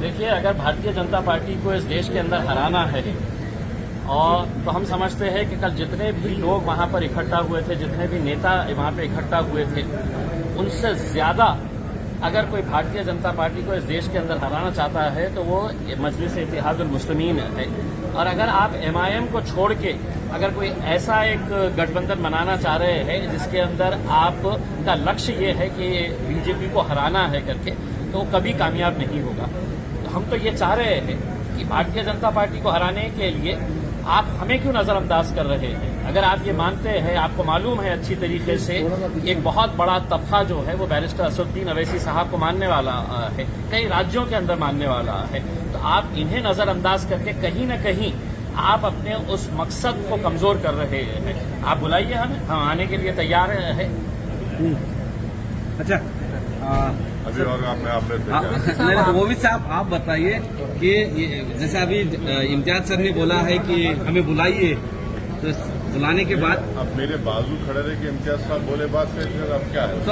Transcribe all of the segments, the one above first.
देखिए, अगर भारतीय जनता पार्टी को इस देश के अंदर हराना है और तो हम समझते हैं कि कल जितने भी लोग वहां पर इकट्ठा हुए थे, जितने भी नेता वहां पर इकट्ठा हुए थे, उनसे ज्यादा अगर कोई भारतीय जनता पार्टी को इस देश के अंदर हराना चाहता है तो वो मजलिस-ए-इत्तेहादुल मुस्लिमीन है। और अगर आप एमआईएम को छोड़ के अगर कोई ऐसा एक गठबंधन बनाना चाह रहे हैं जिसके अंदर आपका लक्ष्य ये है कि बीजेपी को हराना है करके, तो कभी कामयाब नहीं होगा। तो हम तो ये चाह रहे हैं कि भारतीय जनता पार्टी को हराने के लिए आप हमें क्यों नजरअंदाज कर रहे हैं। अगर आप ये मानते हैं, आपको मालूम है अच्छी तरीके से, एक बहुत बड़ा तबका जो है वो बैरिस्टर असदुद्दीन अवैसी साहब को मानने वाला है, कई राज्यों के अंदर मानने वाला है, तो आप इन्हें नजरअंदाज करके कहीं न कहीं आप अपने उस मकसद को कमजोर कर रहे हैं। आप बुलाइए हमें, हम आने के लिए तैयार है। अच्छा, अभी और आपने मोहित साहब, आप बताइए कि जैसे अभी इम्तियाज सर ने बोला है कि हमें बुलाइए, तो बुलाने के बाद अब मेरे बाजू खड़े रहे कि इम्तियाज साहब बोले बात से, फिर अब क्या है? तो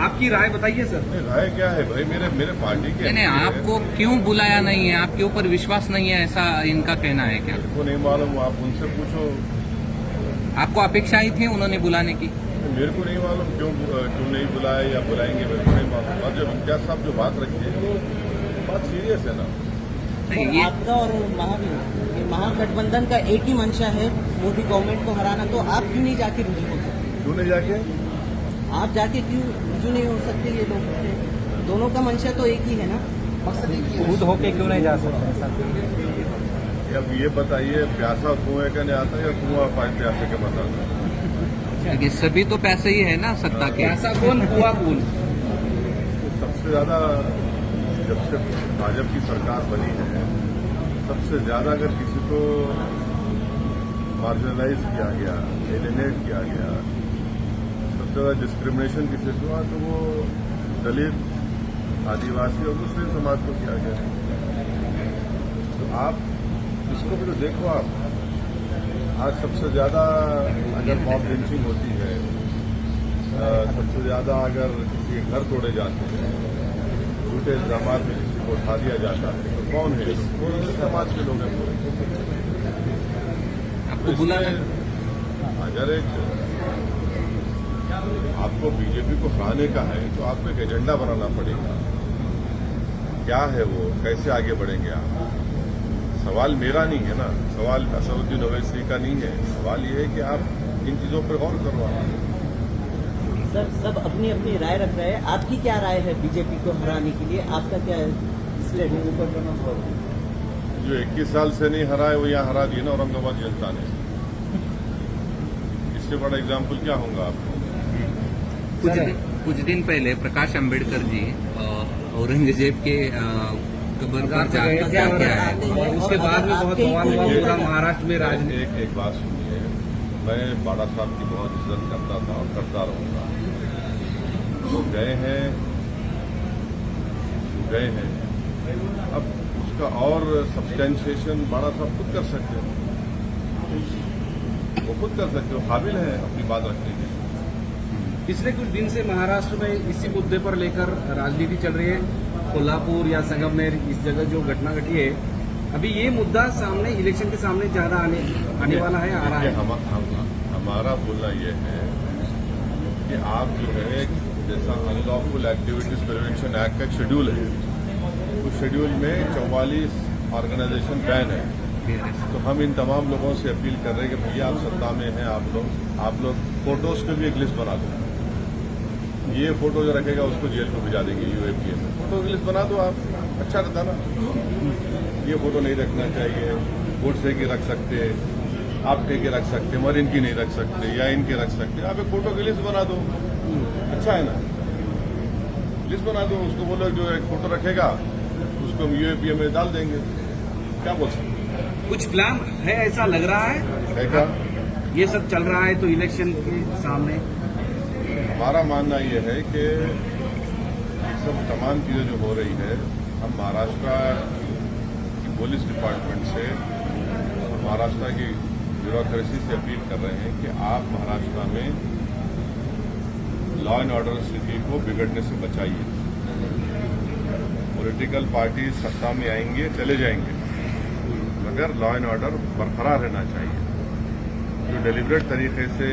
आपकी राय बताइए सर। राय क्या है भाई? मेरे पार्टी के नहीं, आपको क्यों बुलाया नहीं है? आपके ऊपर विश्वास नहीं है, ऐसा इनका कहना है क्या? को नहीं मालूम, आप उनसे पूछो। आपको अपेक्षाएं थी उन्होंने बुलाने की? मेरे को नहीं मालूम क्यों नहीं बुलाया या बुलाएंगे, मेरे को नहीं मालूम। और जब इम्तियाज साहब जो बात रखी है वो बात सीरियस है ना। तो आपका और महागठबंधन का एक ही मंशा है मोदी गवर्नमेंट को हराना, तो आप क्यों नहीं जाके रुजू हो सकते? क्यों नहीं जाके? आप जाके क्यों रुजू नहीं हो सकते? ये लोग से दोनों का मंशा तो एक ही है ना, मकसद एक ही है। खुद होके क्यों नहीं जा सकते? अब ये बताइए, प्यासा कुएं का नहीं आता या कुआं प्यासे के बताता? ये सभी तो पैसे ही है ना सत्ता के। ऐसा कौन कुआ कौन? सबसे ज्यादा जब से भाजपा की सरकार बनी है, सबसे ज्यादा अगर किसी को मार्जिनलाइज किया गया, एलिनेट किया गया, सबसे ज्यादा डिस्क्रिमिनेशन किसी से हुआ तो वो दलित, आदिवासी और दूसरे समाज को किया गया। तो आप इसको भी तो देखो। आप आज सबसे ज्यादा अगर मॉब लिंचिंग होती है, सबसे ज्यादा अगर किसी के घर तोड़े जाते हैं, झूठे इल्जाम में किसी को उठा दिया जाता है, तो कौन है? कौन से समाज के लोग हैं? आपको बुलाना, अगर एक आपको बीजेपी को हराने का है तो आपको एक एजेंडा बनाना पड़ेगा। क्या है वो? कैसे आगे बढ़ेंगे आप? सवाल मेरा नहीं है ना, सवाल असदुद्दीन ओवैसी का नहीं है। सवाल ये है कि आप इन चीजों पर गौर करो। सर, सब अपनी अपनी राय रख रहे हैं, आपकी क्या राय है बीजेपी को हराने के लिए? आपका क्या है? इसलिए जो 21 साल से नहीं हरा है वो यहाँ हरा दिए ना औरंगाबाद जनता ने। इससे बड़ा एग्जाम्पल क्या होगा आपको? कुछ दिन पहले प्रकाश अंबेडकर जी औरंगजेब के कब्र पर जाके आए और उसके बाद में बहुत सवाल हुआ पूरा महाराष्ट्र में राजनीति। एक बात सुनिए, मैं बाड़ा साहब की बहुत इज्जत करता था और करता रहूंगा। वो गए हैं, अब उसका और सब्सटेंशिएशन बाड़ा साहब खुद कर सकते हैं। वो खुद कर सकते हो, काबिल है अपनी बात रखने के। पिछले कुछ दिन से महाराष्ट्र में इसी मुद्दे पर लेकर राजनीति चल रही है। कोल्हापुर या संगमनेर, इस जगह जो घटना घटी है, अभी ये मुद्दा सामने इलेक्शन के सामने ज्यादा आने वाला है, आ रहा है। हमारा बोलना ये है कि आप जो है, जैसा अनलॉफुल एक्टिविटीज प्रिवेंशन एक्ट का शेड्यूल है, उस शेड्यूल में 44 ऑर्गेनाइजेशन बैन है। तो हम इन तमाम लोगों से अपील कर रहे हैं कि भैया आप सत्ता में हैं, आप लोग फोटोज की भी एक लिस्ट बना दो। ये फोटो जो रखेगा उसको जेल में भिजा देंगे यूएपीए में। फोटो की लिस्ट बना दो आप, अच्छा रहता ना। ये फोटो नहीं रखना चाहिए, गोडसे की रख सकते, आपके के रख सकते, मरीन की नहीं रख सकते, या इनके रख सकते। आप एक फोटो की लिस्ट बना दो, अच्छा है ना? लिस्ट बना दो, उसको बोलो जो एक फोटो रखेगा उसको हम यूएपीए में डाल देंगे। क्या बोल सकते? कुछ प्लान है ऐसा लग रहा है क्या? ये सब चल रहा है तो इलेक्शन के सामने हमारा मानना ये है कि ये सब तमाम चीजें जो हो रही है, हम महाराष्ट्र की पुलिस डिपार्टमेंट से और महाराष्ट्र की ब्यूरोक्रेसी से अपील कर रहे हैं कि आप महाराष्ट्र में लॉ एंड ऑर्डर स्थिति को बिगड़ने से बचाइए। पॉलिटिकल पार्टी सत्ता में आएंगे चले जाएंगे, मगर लॉ एंड ऑर्डर बरकरार रहना चाहिए। जो डेलिब्रेट तरीके से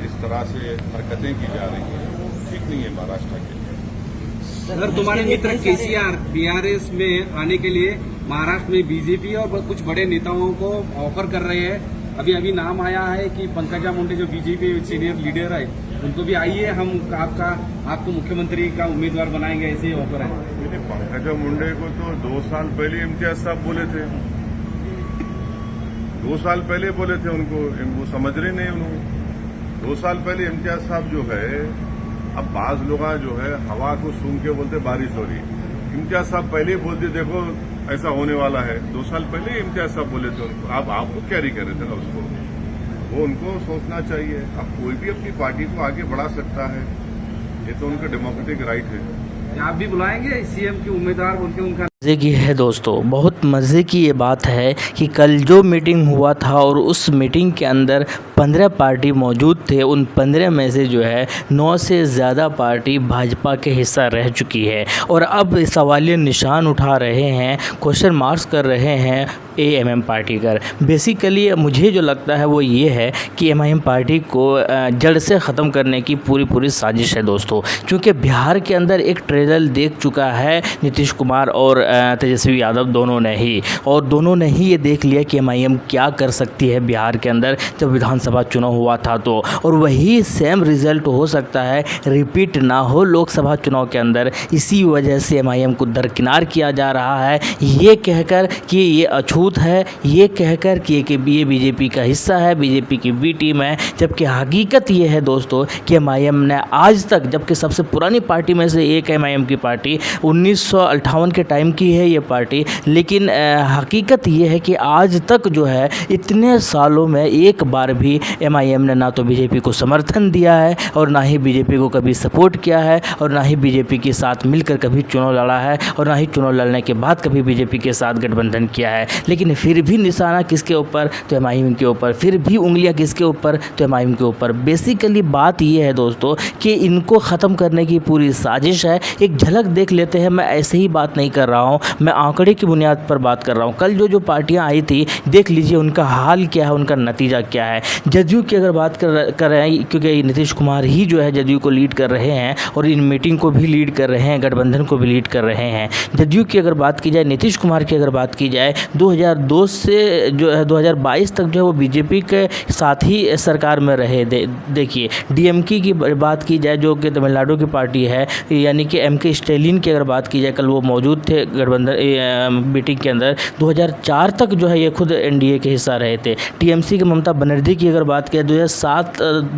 इस तरह से हरकतें की जा रही हैं वो ठीक नहीं है महाराष्ट्र के लिए। अगर तुम्हारे मित्र केसीआर बीआरएस में आने के लिए महाराष्ट्र में बीजेपी और कुछ बड़े नेताओं को ऑफर कर रहे हैं, अभी नाम आया है कि पंकजा मुंडे जो बीजेपी सीनियर लीडर है उनको भी आइए, हम आपको मुख्यमंत्री का उम्मीदवार बनाएंगे, ऐसे ऑफर है। पंकजा मुंडे को तो 2 साल पहले इम्तियाज साहब बोले थे, 2 साल पहले बोले थे उनको, वो समझ रहे नहीं उन्होंने। 2 साल पहले इम्तियाज साहब जो है, अब बाज लोग जो है हवा को सूंघ के बोलते बारिश हो रही, इम्तियाज साहब पहले ही बोलते देखो ऐसा होने वाला है। 2 साल पहले इम्तियाज साहब बोले थे उनको, अब आपको कैरी कर रहे थे ना उसको, वो उनको सोचना चाहिए। अब कोई भी अपनी पार्टी को आगे बढ़ा सकता है, ये तो उनका डेमोक्रेटिक राइट है। आप भी बुलाएंगे सीएम के उम्मीदवार बोल के उनका? मज़े की है दोस्तों, बहुत मज़े की ये बात है कि कल जो मीटिंग हुआ था और उस मीटिंग के अंदर 15 पार्टी मौजूद थे, उन 15 में से जो है 9 से ज़्यादा पार्टी भाजपा के हिस्सा रह चुकी है और अब सवालिया निशान उठा रहे हैं, क्वेश्चन मार्क्स कर रहे हैं एएमएम पार्टी कर। बेसिकली मुझे जो लगता है वो ये है कि एमआईएम पार्टी को जड़ से ख़त्म करने की पूरी साजिश है दोस्तों, क्योंकि बिहार के अंदर एक ट्रेलर देख चुका है नीतीश कुमार और तेजस्वी यादव दोनों ने ही ये देख लिया कि एमआईएम क्या कर सकती है बिहार के अंदर जब विधानसभा चुनाव हुआ था तो, और वही सेम रिज़ल्ट हो सकता है रिपीट ना हो लोकसभा चुनाव के अंदर। इसी वजह से एमआईएम को दरकिनार किया जा रहा है, ये कहकर कि ये अछूत है, ये कहकर कि ये बीजेपी का हिस्सा है, बीजेपी की बी टीम है, जबकि हकीकत ये है दोस्तों कि एमआईएम ने आज तक, जबकि सबसे पुरानी पार्टी में से एक एमआईएम की पार्टी 1958 के टाइम की है ये पार्टी, लेकिन हकीकत ये है कि आज तक जो है इतने सालों में एक बार भी एमआईएम ने ना तो बीजेपी को समर्थन दिया है और ना ही बीजेपी को कभी सपोर्ट किया है और ना ही बीजेपी के साथ मिलकर कभी चुनाव लड़ा है और ना ही चुनाव लड़ने के बाद कभी बीजेपी के साथ गठबंधन किया है। लेकिन फिर भी निशाना किसके ऊपर? तो एमआईएम के ऊपर। फिर भी उंगलियां किसके ऊपर? तो एमआईएम के ऊपर। बेसिकली बात ये है दोस्तों कि इनको ख़त्म करने की पूरी साजिश है। एक झलक देख लेते हैं, मैं ऐसे ही बात नहीं कर रहा हूँ, मैं आंकड़े की बुनियाद पर बात कर रहा हूँ। कल जो पार्टियाँ आई थी देख लीजिए उनका हाल क्या है, उनका नतीजा क्या है। जदयू की अगर बात कर रहे हैं, क्योंकि नीतीश कुमार ही जो है जदयू को लीड कर रहे हैं और इन मीटिंग को भी लीड कर रहे हैं, गठबंधन को भी लीड कर रहे हैं। जदयू की अगर बात की जाए, नीतीश कुमार की अगर बात की जाए, 2002 से जो है 2022 तक जो है वो बीजेपी के साथ ही सरकार में रहे। देखिए डीएमके की बात की जाए जो कि तमिलनाडु की पार्टी है, यानी कि एमके स्टैलिन की अगर बात की जाए, कल वो मौजूद थे गठबंधन मीटिंग के अंदर। 2004 तक जो है ये खुद एनडीए के हिस्सा रहे थे। टीएमसी के ममता बनर्जी की अगर बात की जाए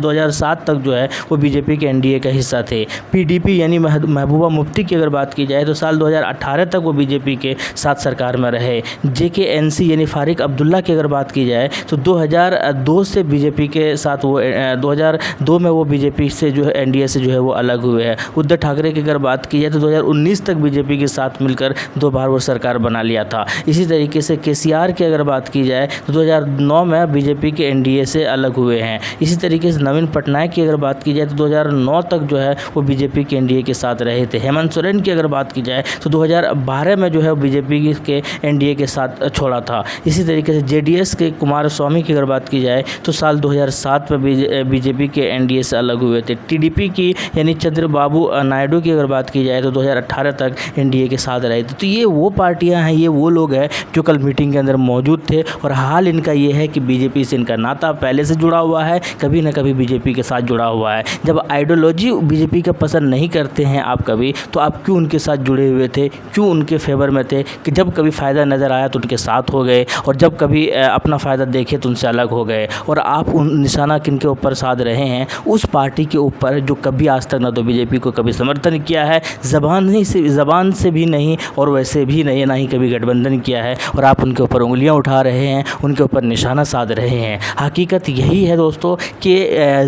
2007 तक जो है वो बीजेपी के एनडीए का हिस्सा थे। पीडीपी यानी महबूबा मुफ्ती की अगर बात की जाए तो साल 2018 तक वो बीजेपी के साथ सरकार में रहे। जेकेएनसी यानी फारिक अब्दुल्ला की अगर बात की जाए तो 2002 से बीजेपी के साथ वो 2002 में वो बीजेपी से जो है एनडीए से जो है वो अलग हुए हैं। उद्धव ठाकरे की अगर बात की जाए तो 2019 तक बीजेपी के साथ मिलकर 2 बार वो सरकार बना लिया था। इसी तरीके से केसीआर की अगर बात की जाए तो 2009 में बीजेपी के एनडीए से अलग हुए हैं। इसी तरीके से नवीन पटनायक की अगर बात की जाए तो 2009 तक जो है वो बीजेपी के एनडीए के साथ रहे थे। हेमंत सोरेन की अगर बात की जाए तो 2012 में जो है बीजेपी के एनडीए के साथ छोड़ा था। इसी तरीके से जेडीएस के कुमार स्वामी की अगर बात की जाए तो साल 2007 में बीजेपी के एनडीए से अलग हुए थे। टीडीपी की यानी चंद्रबाबू नायडू की अगर बात की जाए तो 2018 तक एनडीए के साथ रहे थे। तो ये वो पार्टियां हैं, ये वो लोग हैं जो कल मीटिंग के अंदर मौजूद थे और हाल इनका ये है कि बीजेपी से इनका नाता पहले से जुड़ा हुआ है, कभी ना कभी बीजेपी के साथ जुड़ा हुआ है। जब आइडियोलॉजी बीजेपी का पसंद नहीं करते हैं आप कभी, तो आप क्यों उनके साथ जुड़े हुए थे, क्यों उनके फेवर में थे कि जब कभी फ़ायदा नज़र आया तो उनके साथ हो गए और जब कभी अपना फ़ायदा देखे तो उनसे अलग हो गए। और आप उन निशाना किन के ऊपर साध रहे हैं? उस पार्टी के ऊपर जो कभी आज तक ना तो बीजेपी को कभी समर्थन किया है, ज़बान से भी नहीं और वैसे भी नहीं, ना ही कभी गठबंधन किया है, और आप उनके ऊपर उंगलियां उठा रहे हैं, उनके ऊपर निशाना साध रहे हैं। हकीकत यही है दोस्तों कि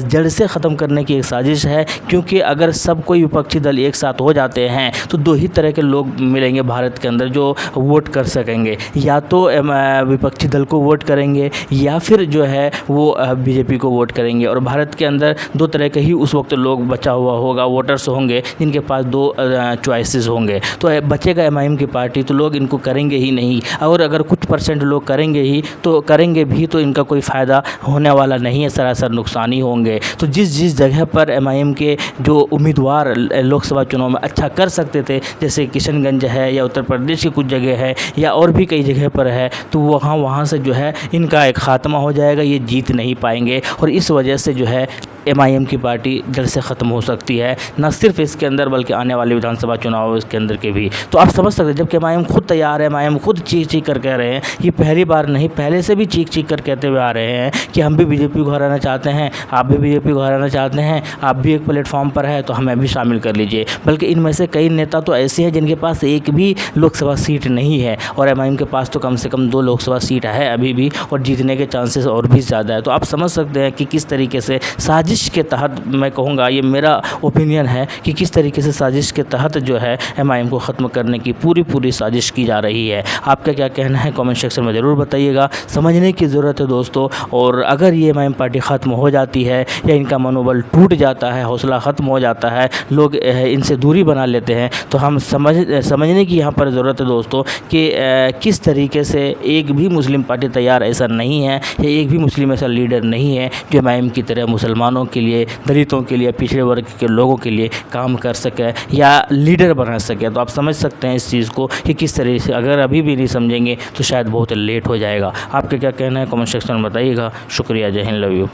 जड़ से ख़त्म करने की एक साजिश है, क्योंकि अगर सब कोई विपक्षी दल एक साथ हो जाते हैं तो 2 ही तरह के लोग मिलेंगे भारत के अंदर जो वोट कर सकेंगे, या तो विपक्षी दल को वोट करेंगे या फिर जो है वो बीजेपी को वोट करेंगे। और भारत के अंदर 2 तरह के ही उस वक्त लोग बचा हुआ होगा, वोटर्स होंगे जिनके पास 2 चॉइसेस होंगे। तो बचेगा एमआईएम एम की पार्टी, तो लोग इनको करेंगे ही नहीं। और अगर कुछ % लोग करेंगे ही तो करेंगे भी तो इनका कोई फ़ायदा होने वाला नहीं है, सरासर नुकसान ही होंगे। तो जिस जगह पर एम के जो उम्मीदवार लोकसभा चुनाव में अच्छा कर सकते थे, जैसे किशनगंज है या उत्तर प्रदेश की कुछ जगह है या और भी कई जगह पर है, तो वहाँ से जो है इनका एक ख़ात्मा हो जाएगा, ये जीत नहीं पाएंगे। और इस वजह से जो है एम की पार्टी जल्द से ख़त्म हो सकती है, न सिर्फ इसके अंदर बल्कि आने वाले विधानसभा चुनाव इसके अंदर के भी। तो आप समझ सकते हैं, जबकि एम खुद तैयार है, एम खुद चीख कर कह रहे हैं, ये पहली बार नहीं, पहले से भी चीख कर कहते हुए आ रहे हैं कि हम भी बीजेपी को हराना चाहते हैं, आप भी बीजेपी को हराना चाहते हैं, आप भी एक प्लेटफॉर्म पर है तो हमें भी शामिल कर लीजिए। बल्कि इनमें से कई नेता तो ऐसे हैं जिनके पास एक भी लोकसभा सीट नहीं है, और एम के पास तो कम से कम 2 लोकसभा सीट है अभी भी, और जीतने के चांसेस और भी ज़्यादा है। तो आप समझ सकते हैं कि किस तरीके से साजिश के तहत, मैं कहूँगा ये मेरा ओपिनियन है कि किस तरीके से साजिश के तहत जो है एम को ख़त्म करने की पूरी साजिश की जा रही है। आपका क्या कहना है कमेंट सेक्शन में ज़रूर बताइएगा। समझने की ज़रूरत है दोस्तों। और अगर ये एम पार्टी ख़त्म हो जाती है या इनका मनोबल टूट जाता है, हौसला ख़त्म हो जाता है, लोग इनसे दूरी बना लेते हैं, तो हम समझने की यहाँ पर ज़रूरत है दोस्तों कि किस तरीके से एक भी मुस्लिम पार्टी तैयार ऐसा नहीं है, या एक भी मुस्लिम ऐसा लीडर नहीं है जो एम की तरह मुसलमानों के लिए, दलितों के लिए, पिछड़े वर्ग के लोगों के लिए काम कर सके या लीडर बना सके। तो आप समझ सकते हैं इस चीज़ को कि किस तरीके से, अगर अभी भी नहीं समझेंगे तो शायद बहुत लेट हो जाएगा। आपका क्या कहना है कमेंट सेक्शन में बताइएगा। शुक्रिया, जय हिंद, लव यू।